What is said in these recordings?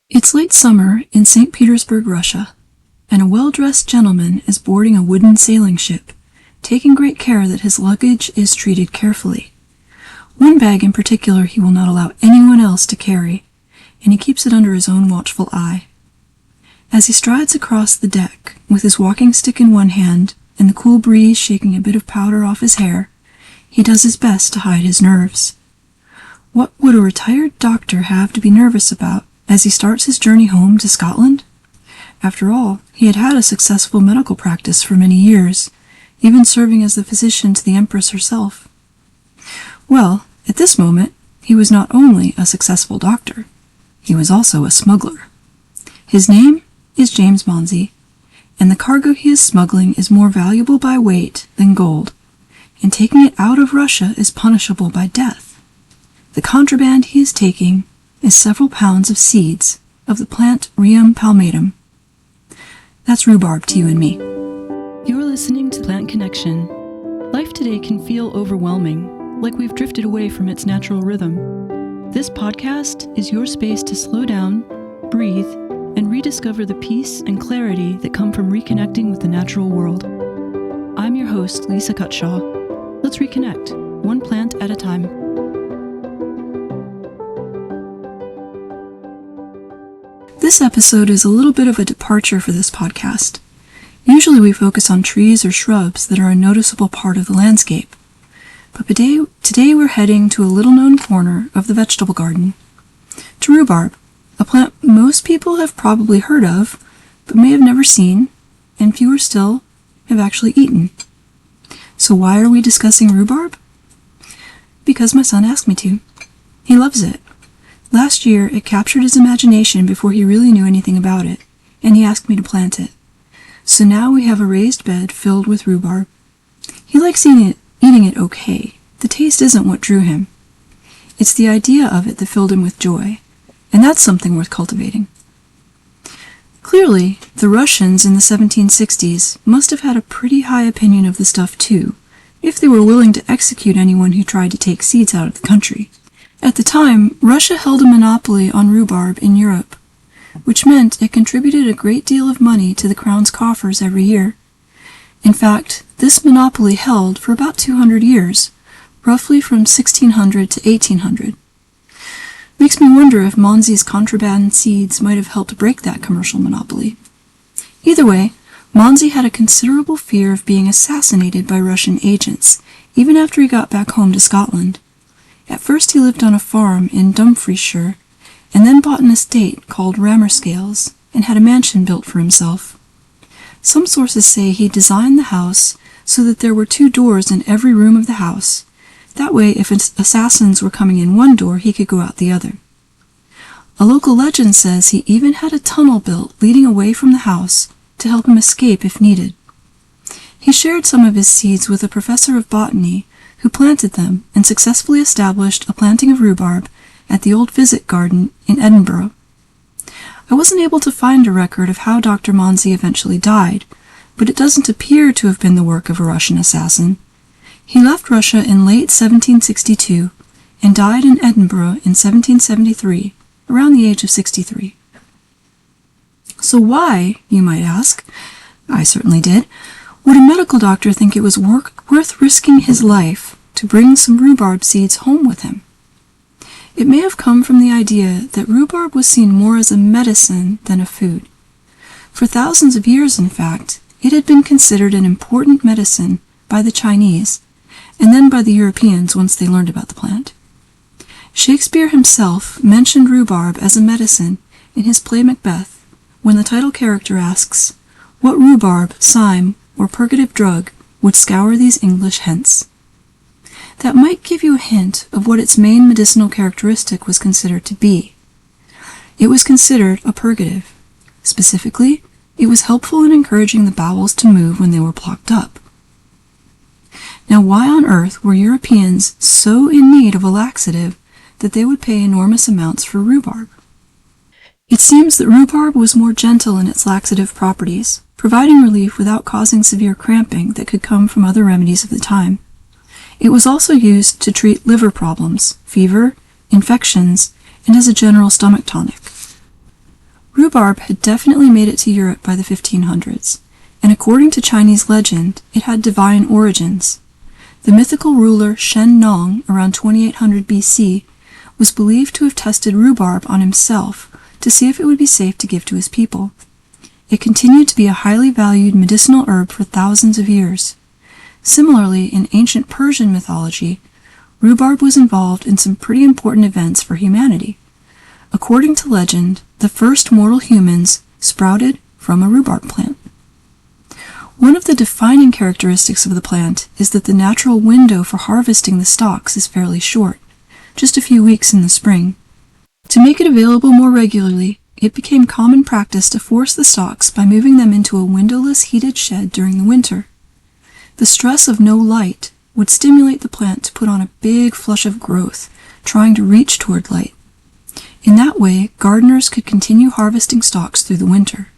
It's late summer in St. Petersburg, Russia, and a well-dressed gentleman is boarding a wooden sailing ship, taking great care that his luggage is treated carefully. One bag in particular he will not allow anyone else to carry, and he keeps it under his own watchful eye. As he strides across the deck, with his walking stick in one hand and the cool breeze shaking a bit of powder off his hair, he does his best to hide his nerves. What would a retired doctor have to be nervous about as he starts his journey home to Scotland? After all, he had a successful medical practice for many years, even serving as the physician to the Empress herself. Well, at this moment, he was not only a successful doctor, he was also a smuggler. His name is James Mounsey, and the cargo he is smuggling is more valuable by weight than gold, and taking it out of Russia is punishable by death. The contraband he is taking is several pounds of seeds of the plant Rhubarb palmatum. That's rhubarb to you and me. You're listening to Plant Connection. Life today can feel overwhelming, like we've drifted away from its natural rhythm. This podcast is your space to slow down, breathe, and rediscover the peace and clarity that come from reconnecting with the natural world. I'm your host, Lisa Cutshaw. Let's reconnect, one plant at a time. This episode is a little bit of a departure for this podcast. Usually we focus on trees or shrubs that are a noticeable part of the landscape. But today we're heading to a little-known corner of the vegetable garden, to rhubarb, a plant most people have probably heard of, but may have never seen, and fewer still have actually eaten. So why are we discussing rhubarb? Because my son asked me to. He loves it. Last year, it captured his imagination before he really knew anything about it, and he asked me to plant it. So now we have a raised bed filled with rhubarb. He likes eating it okay. The taste isn't what drew him. It's the idea of it that filled him with joy, and that's something worth cultivating. Clearly, the Russians in the 1760s must have had a pretty high opinion of the stuff too, if they were willing to execute anyone who tried to take seeds out of the country. At the time, Russia held a monopoly on rhubarb in Europe, which meant it contributed a great deal of money to the crown's coffers every year. In fact, this monopoly held for about 200 years, roughly from 1600 to 1800. Makes me wonder if Mounsey's contraband seeds might have helped break that commercial monopoly. Either way, Mounsey had a considerable fear of being assassinated by Russian agents, even after he got back home to Scotland. At first he lived on a farm in Dumfriesshire, and then bought an estate called Rammerscales, and had a mansion built for himself. Some sources say he designed the house so that there were 2 doors in every room of the house. That way, if assassins were coming in one door, he could go out the other. A local legend says he even had a tunnel built leading away from the house to help him escape if needed. He shared some of his seeds with a professor of botany who planted them and successfully established a planting of rhubarb at the Old Visit Garden in Edinburgh. I wasn't able to find a record of how Dr. Mounsey eventually died, but it doesn't appear to have been the work of a Russian assassin. He left Russia in late 1762 and died in Edinburgh in 1773, around the age of 63. So why, you might ask, I certainly did, would a medical doctor think it was worth risking his life to bring some rhubarb seeds home with him? It may have come from the idea that rhubarb was seen more as a medicine than a food. For thousands of years, in fact, it had been considered an important medicine by the Chinese, and then by the Europeans once they learned about the plant. Shakespeare himself mentioned rhubarb as a medicine in his play Macbeth, when the title character asks, "What rhubarb, cyme, or purgative drug would scour these English hence?" That might give you a hint of what its main medicinal characteristic was considered to be. It was considered a purgative. Specifically, it was helpful in encouraging the bowels to move when they were blocked up. Now, why on earth were Europeans so in need of a laxative that they would pay enormous amounts for rhubarb? It seems that rhubarb was more gentle in its laxative properties, providing relief without causing severe cramping that could come from other remedies of the time. It was also used to treat liver problems, fever, infections, and as a general stomach tonic. Rhubarb had definitely made it to Europe by the 1500s, and according to Chinese legend, it had divine origins. The mythical ruler Shen Nong, around 2800 BC, was believed to have tested rhubarb on himself to see if it would be safe to give to his people. It continued to be a highly valued medicinal herb for thousands of years. Similarly, in ancient Persian mythology, rhubarb was involved in some pretty important events for humanity. According to legend, the first mortal humans sprouted from a rhubarb plant. One of the defining characteristics of the plant is that the natural window for harvesting the stalks is fairly short, just a few weeks in the spring. To make it available more regularly, it became common practice to force the stalks by moving them into a windowless heated shed during the winter. The stress of no light would stimulate the plant to put on a big flush of growth, trying to reach toward light. In that way, gardeners could continue harvesting stalks through the winter.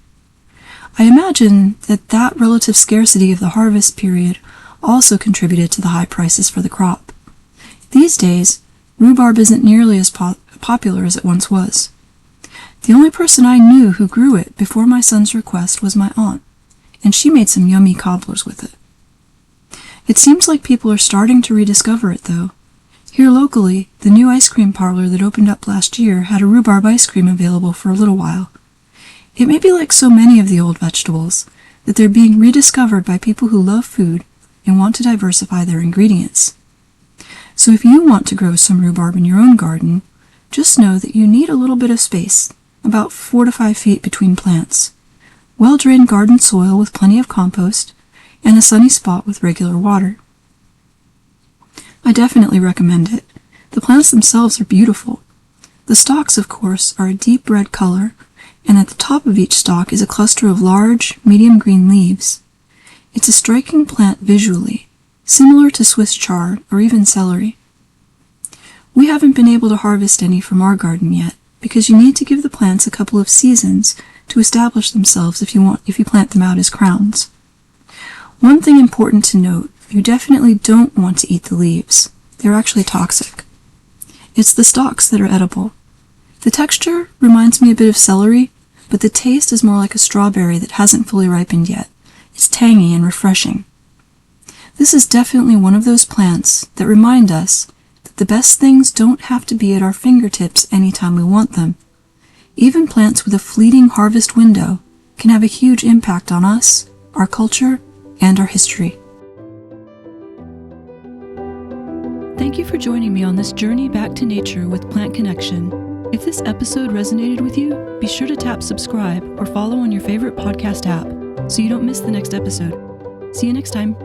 I imagine that relative scarcity of the harvest period also contributed to the high prices for the crop. These days, rhubarb isn't nearly as popular as it once was. The only person I knew who grew it before my son's request was my aunt, and she made some yummy cobblers with it. It seems like people are starting to rediscover it, though. Here locally, the new ice cream parlor that opened up last year had a rhubarb ice cream available for a little while. It may be like so many of the old vegetables, that they're being rediscovered by people who love food and want to diversify their ingredients. So if you want to grow some rhubarb in your own garden, just know that you need a little bit of space, about 4 to 5 feet between plants, well-drained garden soil with plenty of compost, and a sunny spot with regular water. I definitely recommend it. The plants themselves are beautiful. The stalks, of course, are a deep red color, and at the top of each stalk is a cluster of large, medium green leaves. It's a striking plant visually, similar to Swiss chard or even celery. We haven't been able to harvest any from our garden yet, because you need to give the plants a couple of seasons to establish themselves if you plant them out as crowns. One thing important to note, you definitely don't want to eat the leaves. They're actually toxic. It's the stalks that are edible. The texture reminds me a bit of celery, but the taste is more like a strawberry that hasn't fully ripened yet. It's tangy and refreshing. This is definitely one of those plants that remind us that the best things don't have to be at our fingertips anytime we want them. Even plants with a fleeting harvest window can have a huge impact on us, our culture, and our history. Thank you for joining me on this journey back to nature with Plant Connection. If this episode resonated with you, be sure to tap subscribe or follow on your favorite podcast app so you don't miss the next episode. See you next time.